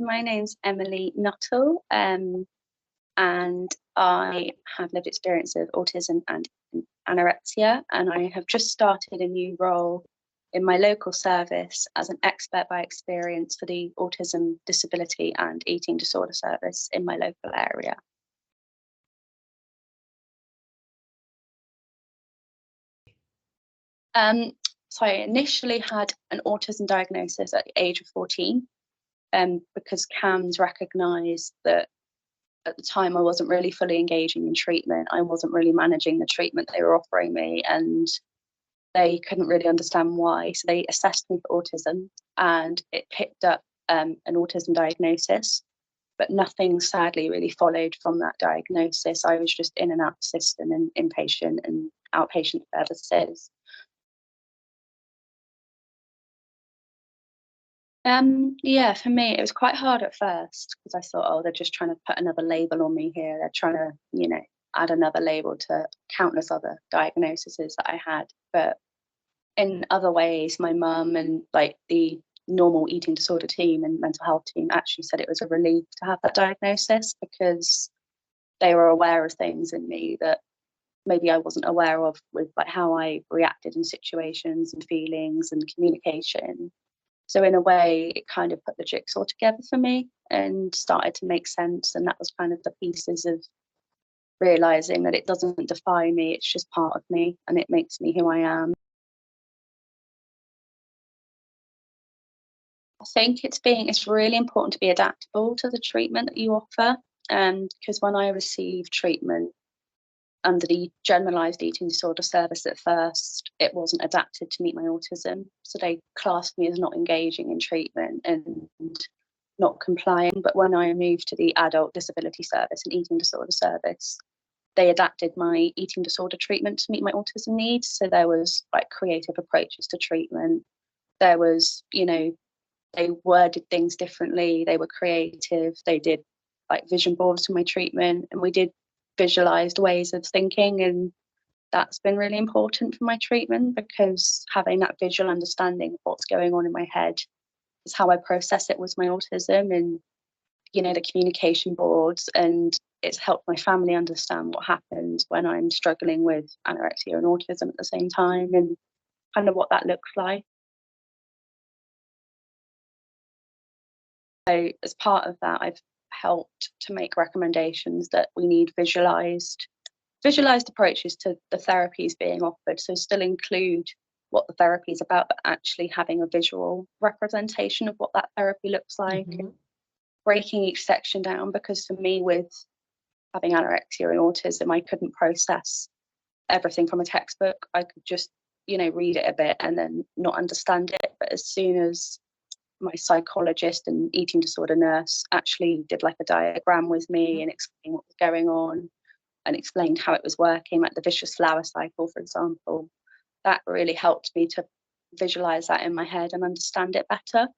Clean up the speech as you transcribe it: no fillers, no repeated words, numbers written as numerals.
My name's Emily Nuttall, and I have lived experience of autism and anorexia, and I have just started a new role in my local service as an expert by experience for the autism, disability and eating disorder service in my local area. So I initially had an autism diagnosis at the age of 14, because CAMHS recognised that at the time I wasn't really fully engaging in treatment. I wasn't really managing the treatment they were offering me, and they couldn't really understand why. So they assessed me for autism, and it picked up an autism diagnosis, but nothing sadly really followed from that diagnosis. I was just in and out of the system and inpatient and outpatient services. Yeah, for me, it was quite hard at first because I thought, oh, they're just trying to put another label on me here. They're trying to, add another label to countless other diagnoses that I had. But in other ways, my mum and like the normal eating disorder team and mental health team actually said it was a relief to have that diagnosis, because they were aware of things in me that maybe I wasn't aware of, with like how I reacted in situations and feelings and communication. So in a way, it kind of put the jigsaw together for me and started to make sense. And that was kind of the pieces of realizing that it doesn't define me, it's just part of me and it makes me who I am. I think it's really important to be adaptable to the treatment that you offer. Because when I received treatment under the generalised eating disorder service at first, it wasn't adapted to meet my autism. So they classed me as not engaging in treatment and not complying. But when I moved to the adult disability service and eating disorder service, they adapted my eating disorder treatment to meet my autism needs. So there was like creative approaches to treatment. There was, they worded things differently. They were creative. They did like vision boards for my treatment, and we did visualized ways of thinking, and that's been really important for my treatment, because having that visual understanding of what's going on in my head is how I process it with my autism, and the communication boards, and it's helped my family understand what happens when I'm struggling with anorexia and autism at the same time, and kind of what that looks like. So as part of that, I've helped to make recommendations that we need visualized approaches to the therapies being offered. So still include what the therapy is about, but actually having a visual representation of what that therapy looks like, and breaking each section down. Because for me, with having anorexia and autism, I couldn't process everything from a textbook. I could just, read it a bit and then not understand it. But as soon as my psychologist and eating disorder nurse actually did like a diagram with me and explained what was going on and explained how it was working, like the vicious flower cycle, for example, that really helped me to visualize that in my head and understand it better.